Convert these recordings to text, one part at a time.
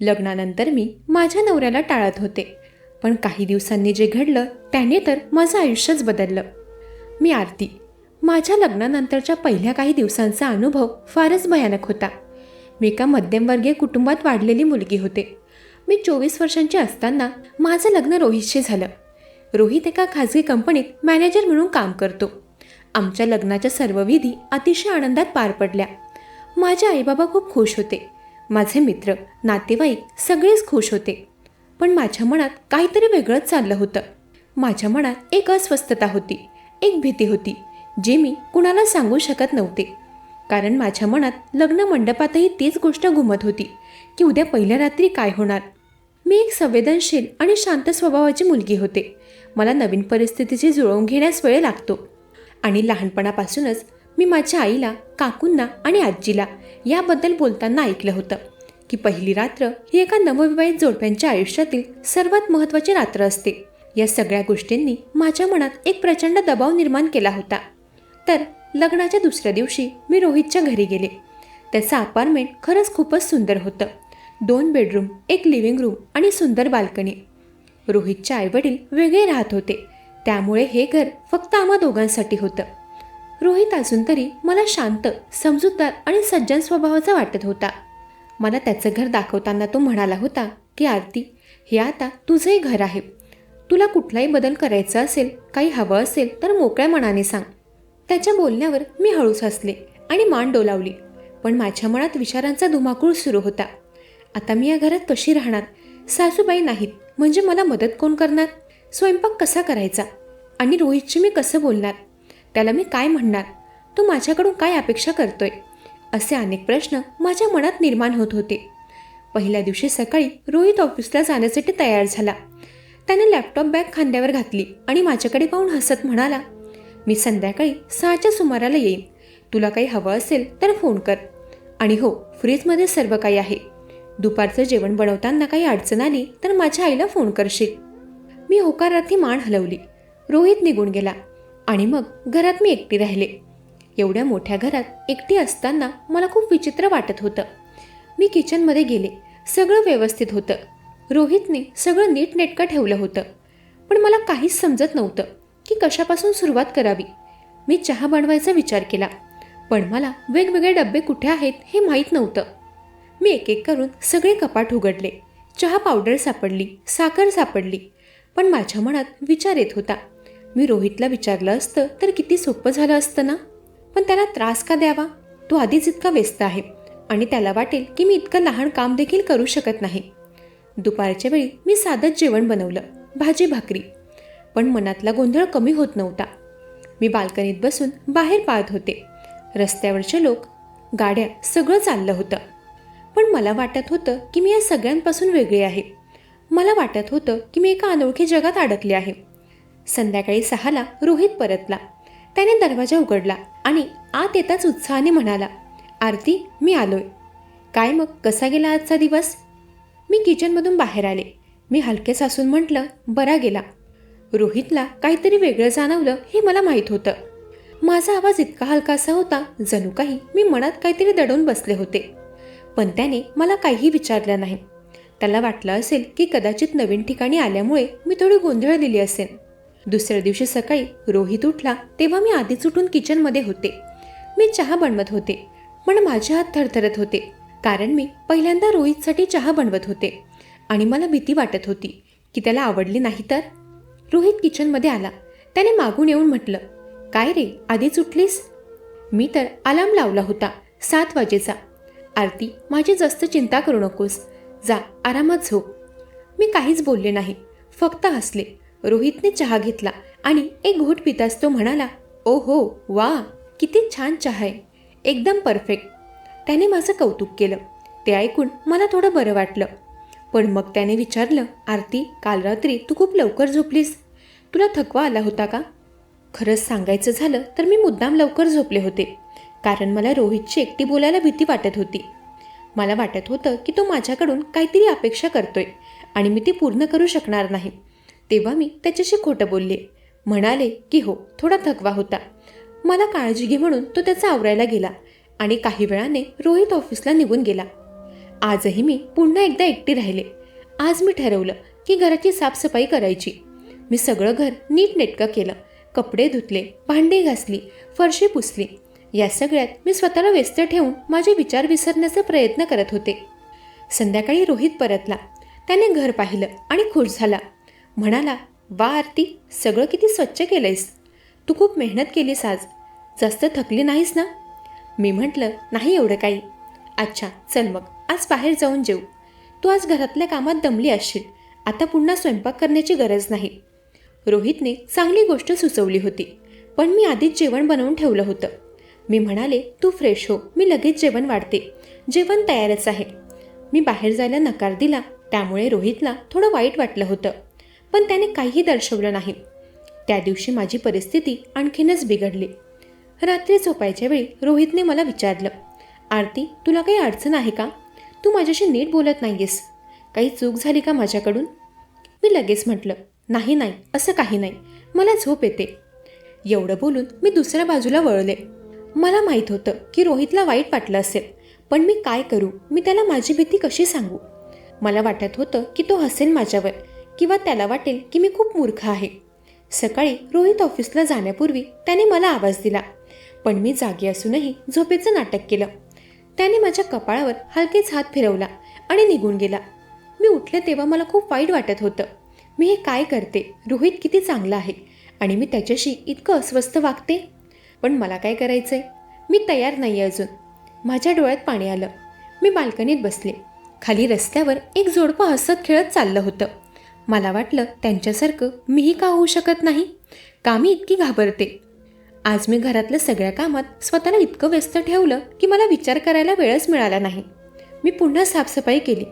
लग्नानंतर मी माझ्या नवऱ्याला टाळत होते, पण काही दिवसांनी जे घडलं त्याने तर माझं आयुष्यच बदललं. मी आरती. माझ्या लग्नानंतरच्या पहिल्या काही दिवसांचा अनुभव फारच भयानक होता. मी एका मध्यमवर्गीय कुटुंबात वाढलेली मुलगी होते. मी 24 वर्षांची असताना माझं लग्न रोहितशी झालं. रोहित एका खाजगी कंपनीत मॅनेजर म्हणून काम करतो. आमच्या लग्नाच्या सर्व विधी अतिशय आनंदात पार पडल्या. माझे आईबाबा खूप खुश होते. माझे मित्र, नातेवाईक सगळेच खुश होते. पण माझ्या मनात काहीतरी वेगळंच चाललं होतं. माझ्या मनात एक अस्वस्थता होती, एक भीती होती, जी मी कुणाला सांगू शकत नव्हते. कारण माझ्या मनात लग्न मंडपातही तीच गोष्ट घुमत होती की उद्या पहिल्या रात्री काय होणार. मी एक संवेदनशील आणि शांत स्वभावाची मुलगी होते. मला नवीन परिस्थितीची जुळवून घेण्यास वेळ लागतो. आणि लहानपणापासूनच मी माझ्या आईला, काकूंना आणि आजीला याबद्दल बोलताना ऐकलं होतं की पहिली रात्र ही एका नवविवाहित जोडप्यांच्या आयुष्यातील सर्वात महत्त्वाची रात्र असते. या सगळ्या गोष्टींनी माझ्या मनात एक प्रचंड दबाव निर्माण केला होता. तर लग्नाच्या दुसऱ्या दिवशी मी रोहितच्या घरी गेले. त्याचं अपार्टमेंट खरंच खूपच सुंदर होतं. 2 बेडरूम, 1 लिव्हिंग रूम आणि सुंदर बाल्कनी. रोहितचे आईवडील वेगळे राहत होते, त्यामुळे हे घर फक्त आम्हा दोघांसाठी होतं. रोहित अजून तरी मला शांत, समजूतदार आणि सज्जन स्वभावाचा वाटत होता. मला त्याचं घर दाखवताना तो म्हणाला होता की आरती, हे आता तुझंही घर आहे. तुला कुठलाही बदल करायचा असेल, काही हवं असेल तर मोकळ्या मनाने सांग. त्याच्या बोलण्यावर मी हळूच हसले आणि मान डोलावली. पण माझ्या मनात विचारांचा धुमाकूळ सुरू होता. आता मी या घरात कशी राहणार? सासूबाई नाहीत म्हणजे मला मदत कोण करणार? स्वयंपाक कसा करायचा? आणि रोहितशी मी कसं बोलणार? त्याला मी काय म्हणणार? तो माझ्याकडून काय अपेक्षा करतोय? असे अनेक प्रश्न माझ्या मनात निर्माण होत होते. पहिल्या दिवशी सकाळी रोहित ऑफिसला जाण्यासाठी तयार झाला. त्याने लॅपटॉप बॅग खांद्यावर घातली आणि माझ्याकडे पाहून हसत म्हणाला, मी संध्याकाळी 6च्या सुमाराला येईन. तुला काही हवं असेल तर फोन कर. आणि हो, फ्रीजमध्ये सर्व काही आहे. दुपारचं जेवण बनवताना काही अडचण आली तर माझ्या आईला फोन करशील. मी होकारार्थी मान हलवली. रोहित निघून गेला आणि मग घरात मी एकटी राहिले. एवढ्या मोठ्या घरात एकटी असताना मला खूप विचित्र वाटत होतं. मी किचनमध्ये गेले. सगळं व्यवस्थित होतं. रोहितने सगळं नीटनेटकं ठेवलं होतं. पण मला काहीच समजत नव्हतं की कशापासून सुरुवात करावी. मी चहा बनवायचा विचार केला, पण मला वेगवेगळे डबे कुठे आहेत हे माहीत नव्हतं. मी एक एक करून सगळे कपाट उघडले. चहा पावडर सापडली, साखर सापडली. पण माझ्या मनात विचार येत होता, मी रोहितला विचारलं असतं तर किती सोपं झालं असतं ना. पण त्याला त्रास का द्यावा? तो आधीच इतका व्यस्त आहे आणि त्याला वाटेल की मी इतकं लहान काम देखील करू शकत नाही. दुपारच्या वेळी मी साधंच जेवण बनवलं, भाजी भाकरी. पण मनातला गोंधळ कमी होत नव्हता. मी बाल्कनीत बसून बाहेर पाहत होते. रस्त्यावरचे लोक, गाड्या, सगळं चाललं होतं. पण मला वाटत होतं की मी या सगळ्यांपासून वेगळे आहे. मला वाटत होतं की मी एका अनोळखी जगात अडकले आहे. संध्याकाळी 6ला रोहित परतला. त्याने दरवाजा उघडला आणि आत येताच उत्साहाने म्हणाला, आरती, मी आलोय. काय मग, कसा गेला आजचा दिवस? मी किचनमधून बाहेर आले. मी हलकेच हसून म्हटलं, बरा गेला. रोहितला काहीतरी वेगळं जाणवलं हे मला माहीत होतं. माझा आवाज इतका हलकासा होता, जणू काही मी मनात काहीतरी दडवून बसले होते. पण त्याने मला काहीही विचारलं नाही. त्याला वाटलं असेल की कदाचित नवीन ठिकाणी आल्यामुळे मी थोडी गोंधळ दिली असेल. दुसऱ्या दिवशी सकाळी रोहित उठला तेव्हा मी आधीच उठून किचनमध्ये होते. मी चहा बनवत होते, पण माझे हात थरथरत होते. कारण मी पहिल्यांदा रोहितसाठी चहा बनवत होते आणि मला भीती वाटत होती की त्याला आवडली नाही तर. रोहित किचनमध्ये आला. त्याने मागून येऊन म्हटलं, काय रे, आधीच उठलीस? मी तर अलार्म लावला होता 7 वाजेचा. आरती, माझी जास्त चिंता करू नकोस. जा, आरामात झोप. मी काहीच बोलले नाही, फक्त हसले. रोहितने चहा घेतला आणि एक घोट पिताच तो म्हणाला, ओ हो, वा, किती छान चहा आहे, एकदम परफेक्ट. त्याने माझं कौतुक केलं. ते ऐकून मला थोडं बरं वाटलं. पण मग त्याने विचारलं, आरती, काल रात्री तू खूप लवकर झोपलीस. तुला थकवा आला होता का? खरंच सांगायचं झालं तर मी मुद्दाम लवकर झोपले होते, कारण मला रोहितची एकटी बोलायला भीती वाटत होती. मला वाटत होतं की तो माझ्याकडून काहीतरी अपेक्षा करतोय आणि मी ती पूर्ण करू शकणार नाही. तेव्हा मी त्याच्याशी खोटं बोलले. म्हणाले की हो, थोडा थकवा होता. मला काळजी घे म्हणून तो त्याचा आवरायला गेला आणि काही वेळाने रोहित ऑफिसला निघून गेला. आजही मी पुन्हा एकदा एकटी राहिले. आज मी ठरवलं की घराची साफसफाई करायची. मी सगळं घर नीटनेटकं केलं. कपडे धुतले, भांडी घासली, फरशी पुसली. या सगळ्यात मी स्वतःला व्यस्त ठेवून माझे विचार विसरण्याचा प्रयत्न करत होते. संध्याकाळी रोहित परतला. त्याने घर पाहिलं आणि खुश झाला. म्हणाला, वा आरती, सगळं किती स्वच्छ केलंयस. तू खूप मेहनत केलीस आज. जास्त थकली नाहीस ना? मी म्हटलं, नाही एवढं काही. अच्छा, चल मग आज बाहेर जाऊन जेऊ. तू आज घरातल्या कामात दमली असशील. आता पुन्हा स्वयंपाक करण्याची गरज नाही. रोहितने चांगली गोष्ट सुचवली होती, पण मी आधीच जेवण बनवून ठेवलं होतं. मी म्हणाले, तू फ्रेश हो, मी लगेच जेवण वाढते. जेवण तयारच आहे. मी बाहेर जायला नकार दिला. त्यामुळे रोहितला थोडं वाईट वाटलं होतं, पण त्याने काहीही दर्शवलं नाही. त्या दिवशी माझी परिस्थिती आणखीनच बिघडली. रात्री झोपायच्या वेळी रोहितने मला विचारलं, आरती, तुला काही अडचण आहे का? तू माझ्याशी नीट बोलत नाहीयेस. काही चूक झाली का माझ्याकडून? मी लगेच म्हटलं, नाही नाही, असं काही नाही, मला झोप येते. एवढं बोलून मी दुसऱ्या बाजूला वळले. मला माहीत होतं की रोहितला वाईट वाटलं असेल, पण मी काय करू? मी त्याला माझी भीती कशी सांगू? मला वाटत होतं की तो हसेल माझ्यावर, किंवा त्याला वाटेल की मी खूप मूर्ख आहे. सकाळी रोहित ऑफिसला जाण्यापूर्वी त्याने मला आवाज दिला, पण मी जागी असूनही झोपेचं नाटक केलं. त्याने माझ्या कपाळावर हलकेच हात फिरवला आणि निघून गेला. मी उठले तेव्हा मला खूप वाईट वाटत होतं. मी हे काय करते? रोहित किती चांगला आहे आणि मी त्याच्याशी इतकं अस्वस्थ वागते. पण मला काय करायचंय? मी तयार नाही अजून. माझ्या डोळ्यात पाणी आलं. मी बाल्कनीत बसले. खाली रस्त्यावर एक जोडपं हसत खेळत चाललं होतं. मला वाटलं, त्यांच्यासारखं मीही का होऊ शकत नाही? का मी इतकी घाबरते? आज मी घरातल्या सगळ्या कामात स्वतःला इतकं व्यस्त ठेवलं की मला विचार करायला वेळच मिळाला नाही. मी पुन्हा साफसफाई केली,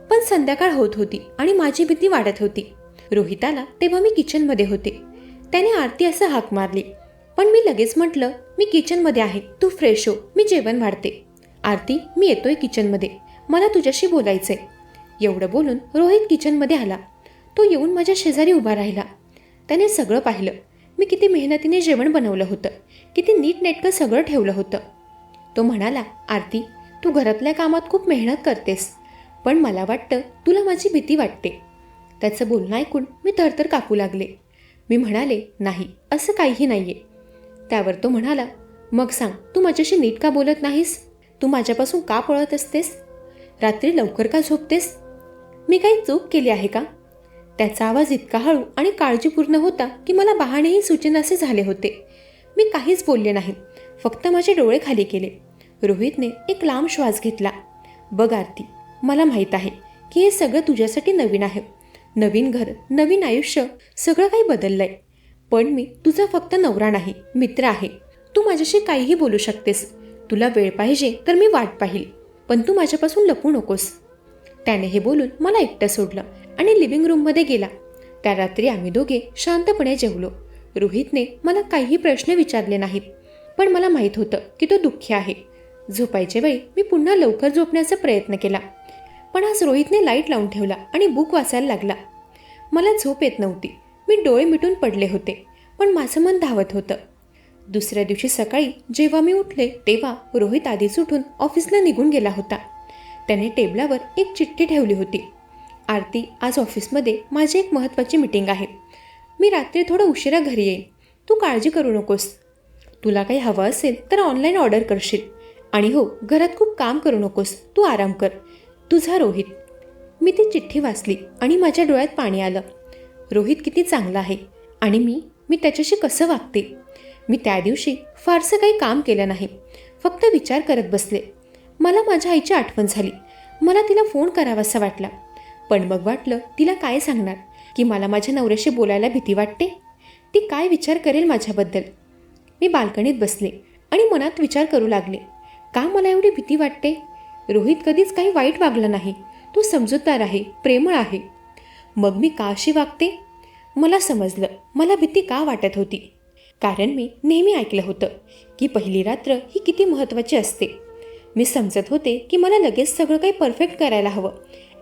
पण संध्याकाळ होत होती आणि माझी भीती वाढत होती. रोहित आला तेव्हा मी किचनमध्ये होते. त्याने आरती असं हाक मारली, पण मी लगेच म्हटलं, मी किचनमध्ये आहे, तू फ्रेश हो, मी जेवण वाढते. आरती, मी येतोय किचनमध्ये, मला तुझ्याशी बोलायचंय. एवढं बोलून रोहित किचनमध्ये आला. तो येऊन माझ्या शेजारी उभा राहिला. त्याने सगळं पाहिलं. मी किती मेहनतीने जेवण बनवलं होतं, किती नीटनेटकं सगळं ठेवलं होतं. तो म्हणाला, आरती, तू घरातल्या कामात खूप मेहनत करतेस, पण मला वाटतं तुला माझी भीती वाटते. त्याचं बोलणं ऐकून मी थरथर कापू लागले. मी म्हणाले, नाही, असं काहीही नाहीये. त्यावर तो म्हणाला, मग सांग, तू माझ्याशी नीट का बोलत नाहीस? तू माझ्यापासून का पळत असतेस? रात्री लवकर का झोपतेस? मी काही चूक केली आहे का? त्याचा आवाज इतका हळू आणि काळजीपूर्ण होता की मला बहाणेही सुचेनासे झाले होते. मी काहीच बोलले नाही, फक्त माझे डोळे खाली केले. रोहितने एक लांब श्वास घेतला. बघ आरती, मला माहीत आहे की हे सगळं तुझ्यासाठी नवीन आहे. नवीन घर, नवीन आयुष्य, सगळं काही बदललंय. पण मी तुझा फक्त नवरा नाही, मित्र आहे. तू माझ्याशी काहीही बोलू शकतेस. तुला वेळ पाहिजे तर मी वाट पाहिल, पण तू माझ्यापासून लपू नकोस. त्याने हे बोलून मला एकटं सोडलं आणि लिव्हिंग रूममध्ये गेला. त्या रात्री आम्ही दोघे शांतपणे जेवलो. रोहितने मला काहीही प्रश्न विचारले नाहीत, पण मला माहीत होतं की तो दुःखी आहे. झोपायच्या वेळी मी पुन्हा लवकर झोपण्याचा प्रयत्न केला, पण आज रोहितने लाईट लावून ठेवला आणि बुक वाचायला लागला. मला झोप येत नव्हती. मी डोळे मिटून पडले होते, पण माझं मन धावत होतं. दुसऱ्या दिवशी सकाळी जेव्हा मी उठले तेव्हा रोहित आधीच उठून ऑफिसला निघून गेला होता. त्याने टेबलावर एक चिठ्ठी ठेवली होती. आरती, आज ऑफिसमध्ये माझी एक महत्त्वाची मीटिंग आहे. मी रात्री थोडं उशिरा घरी येईन. तू काळजी करू नकोस. तुला काही हवं असेल तर ऑनलाईन ऑर्डर करशील. आणि हो, घरात खूप काम करू नकोस, तू आराम कर. तुझा रोहित. मी ती चिठ्ठी वाचली आणि माझ्या डोळ्यात पाणी आलं. रोहित किती चांगला आहे आणि मी त्याच्याशी कसं वागते. मी त्या दिवशी फारसं काही काम केलं नाही, फक्त विचार करत बसले. मला माझ्या आईची आठवण झाली. मला तिला फोन करावासा वाटला, पण मग वाटलं तिला काय सांगणार की मला माझ्या नवऱ्याशी बोलायला भीती वाटते. ती काय विचार करेल माझ्याबद्दल. मी बाल्कनीत बसले आणि मनात विचार करू लागले, का मला एवढी भीती वाटते? रोहित कधीच काही वाईट वागला नाही. तो समजूतदार आहे, प्रेमळ आहे. मग मी का अशी वागते? मला समजलं मला भीती का वाटत होती. कारण मी नेहमी ऐकलं होतं की पहिली रात्र ही किती महत्त्वाची असते. मी समजत होते की मला लगेच सगळं काही परफेक्ट करायला हवं.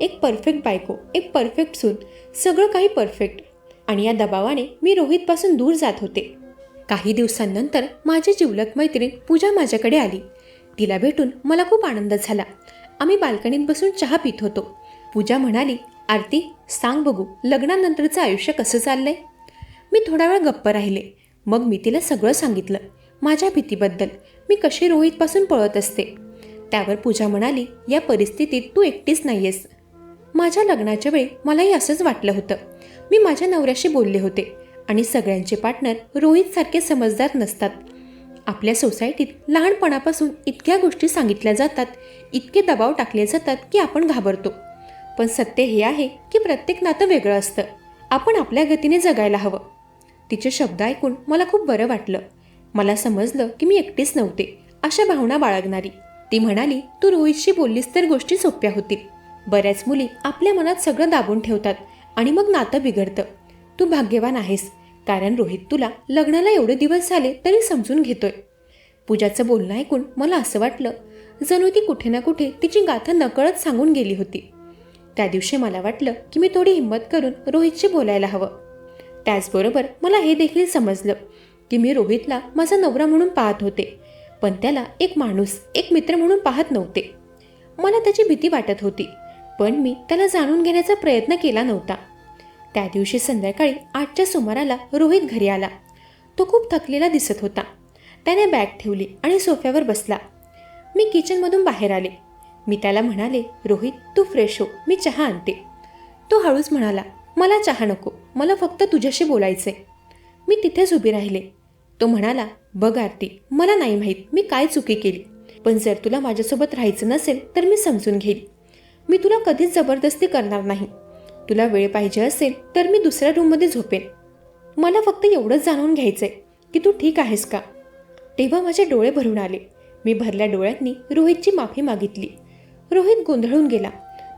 एक परफेक्ट बायको, एक परफेक्ट सून, सगळं काही परफेक्ट. आणि या दबावाने मी रोहितपासून दूर जात होते. काही दिवसांनंतर माझी जिवलग मैत्रीण पूजा माझ्याकडे आली. तिला भेटून मला खूप आनंद झाला. आम्ही बाल्कनीत बसून चहा पित होतो. पूजा म्हणाली, आरती सांग बघू, लग्नानंतरचं आयुष्य कसं चाललंय? मी थोडा वेळ गप्प राहिले. मग मी तिला सगळं सांगितलं, माझ्या भीतीबद्दल, मी कशी रोहितपासून पळत असते. त्यावर पूजा म्हणाली, या परिस्थितीत तू एकटीच नाही आहेस. माझ्या लग्नाच्या वेळी मलाही असंच वाटलं होतं. मी माझ्या नवऱ्याशी बोलले होते आणि सगळ्यांचे पार्टनर रोहितसारखे समजदार नसतात. आपल्या सोसायटीत लहानपणापासून इतक्या गोष्टी सांगितल्या जातात, इतके दबाव टाकले जातात की आपण घाबरतो. पण सत्य हे आहे की प्रत्येक नातं वेगळं असतं. आपण आपल्या गतीने जगायला हवं. तिचे शब्द ऐकून मला खूप बरं वाटलं. मला समजलं की मी एकटीच नव्हते अशा भावना बाळगणारी. ती म्हणाली, तू रोहितशी बोललीस तर गोष्टी सोप्या होतील. बऱ्याच मुली आपल्या मनात सगळं दाबून ठेवतात आणि मग नातं बिघडतं. तू भाग्यवान आहेस, कारण रोहित तुला लग्नाला एवढे दिवस झाले तरी समजून घेतोय. पूजाचं बोलणं ऐकून मला असं वाटलं जणू ती कुठे ना कुठे तिची गाथा नकळत सांगून गेली होती. त्या दिवशी मला वाटलं की मी थोडी हिंमत करून रोहितशी बोलायला हवं. त्याचबरोबर मला हे देखील समजलं की मी रोहितला माझा नवरा म्हणून पाहत होते, पण त्याला एक माणूस, एक मित्र म्हणून पाहत नव्हते. मला त्याची भीती वाटत होती, पण मी त्याला जाणून घेण्याचा प्रयत्न केला नव्हता. त्या दिवशी संध्याकाळी 8च्या सुमाराला रोहित घरी आला. तो खूप थकलेला दिसत होता. त्याने बॅग ठेवली आणि सोफ्यावर बसला. मी किचनमधून बाहेर आले. मी त्याला म्हणाले, रोहित तू फ्रेश हो, मी चहा आणते. तो हळूच म्हणाला, मला चहा नको, मला फक्त तुझ्याशी बोलायचे. मी तिथेच उभी राहिले. तो म्हणाला, बघ आरती, मला नाही माहीत मी काय चुकी केली, पण जर तुला माझ्यासोबत राहायचं नसेल तर मी समजून घेईल. मी तुला कधीच जबरदस्ती करणार नाही. तुला वेळ पाहिजे असेल तर मी दुसऱ्या रूममध्ये झोपेन. मला फक्त एवढंच जाणून घ्यायचंय की तू ठीक आहेस का? तेव्हा माझे डोळे भरून आले. मी भरल्या डोळ्यांनी रोहितची माफी मागितली. रोहित गोंधळून गेला.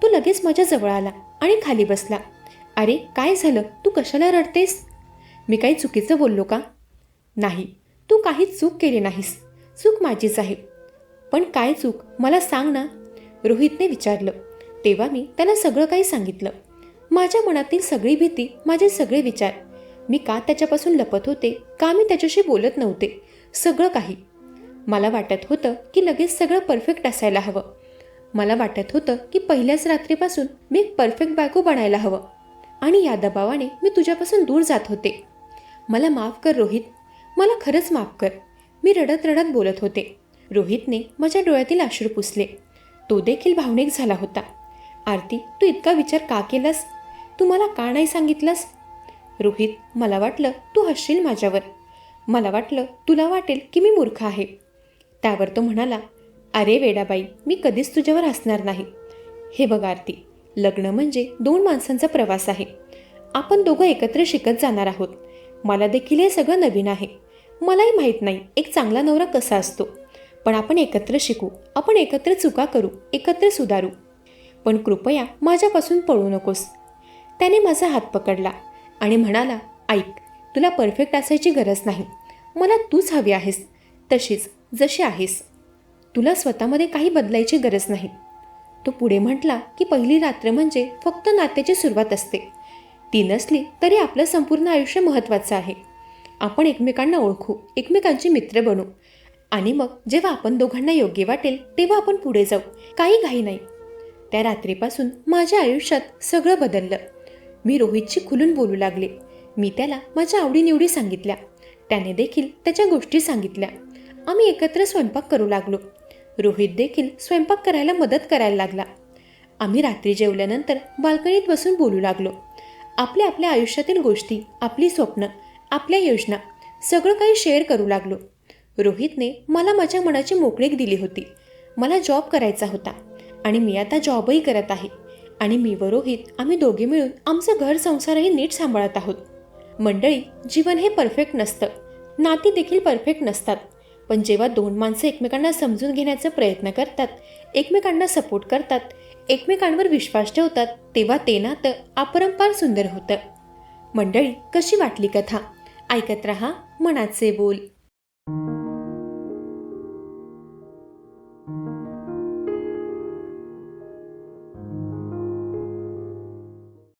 तो लगेच माझ्या जवळ आला आणि खाली बसला. अरे काय झालं, तू कशाला रडतेस? मी काही चुकीचं बोललो का? नाही, तू काहीच चूक केली नाहीस. चूक माझीच आहे. पण काय चूक मला सांग ना, रोहितने विचारलं. तेव्हा मी त्याला सगळं काही सांगितलं. माझ्या मनातील सगळी भीती, माझे सगळे विचार, मी का त्याच्यापासून लपत होते, का मी त्याच्याशी बोलत नव्हते, सगळं काही. मला वाटत होतं की लगेच सगळं परफेक्ट असायला हवं. मला वाटत होतं की पहिल्याच रात्रीपासून मी एक परफेक्ट बायको बनायला हवं. आणि या दबावाने मी तुझ्यापासून दूर जात होते. मला माफ कर रोहित, मला खरंच माफ कर. मी रडत रडत बोलत होते. रोहितने माझ्या डोळ्यातील अश्रू पुसले. तो देखील भावनिक झाला होता. आरती, तू इतका विचार का केलास? तू मला का नाही सांगितलंस? रोहित, मला वाटलं तू हसशील माझ्यावर. मला वाटलं तुला वाटेल की मी मूर्ख आहे. त्यावर तो म्हणाला, अरे वेडाबाई, मी कधीच तुझ्यावर हसणार नाही. हे बघ आरती, लग्न म्हणजे 2 माणसांचा प्रवास आहे. आपण दोघं एकत्र शिकत जाणार आहोत. मला देखील हे सगळं नवीन आहे. मलाही माहीत नाही एक चांगला नवरा कसा असतो. पण आपण एकत्र शिकू, आपण एकत्र चुका करू, एकत्र सुधारू. पण कृपया माझ्यापासून पळू नकोस. त्याने माझा हात पकडला आणि म्हणाला, ऐक, तुला परफेक्ट असायची गरज नाही. मला तूच हवी आहेस, तशीच जशी आहेस. तुला स्वतःमध्ये काही बदलायची गरज नाही. तो पुढे म्हटला की पहिली रात्र म्हणजे फक्त नात्याची सुरुवात असते. ती नसली तरी आपलं संपूर्ण आयुष्य महत्त्वाचं आहे. आपण एकमेकांना ओळखू, एकमेकांचे मित्र बनू आणि मग जेव्हा आपण दोघांना योग्य वाटेल तेव्हा आपण पुढे जाऊ. काही घाई नाही. त्या रात्रीपासून माझ्या आयुष्यात सगळं बदललं. मी रोहितशी खुलून बोलू लागले. मी त्याला माझ्या आवडीनिवडी सांगितल्या. त्याने देखील त्याच्या गोष्टी सांगितल्या. आम्ही एकत्र स्वयंपाक करू लागलो. रोहित देखील स्वयंपाक करायला मदत करायला लागला. आम्ही रात्री जेवल्यानंतर बाल्कनीत बसून बोलू लागलो. आपल्या आपल्या आयुष्यातील गोष्टी, आपली स्वप्न, आपल्या योजना, सगळं काही शेअर करू लागलो. रोहितने मला माझ्या मनाची मोकळीक दिली होती. मला जॉब करायचा होता आणि मी आता जॉबही करत आहे. आणि मी व रोहित आम्ही दोघे मिळून आमचं घर संसारही नीट सांभाळत आहोत. मंडळी, जीवन हे परफेक्ट नसतं. नाती देखील परफेक्ट नसतात. पण जेव्हा 2 माणसं एकमेकांना समजून घेण्याचा प्रयत्न करतात, एकमेकांना सपोर्ट करतात, एकमेकांवर विश्वास ठेवतात, तेव्हा ते नातं अपरंपार सुंदर होतं. मंडळी, कशी वाटली कथा? ऐकत रहा मनाचे बोल.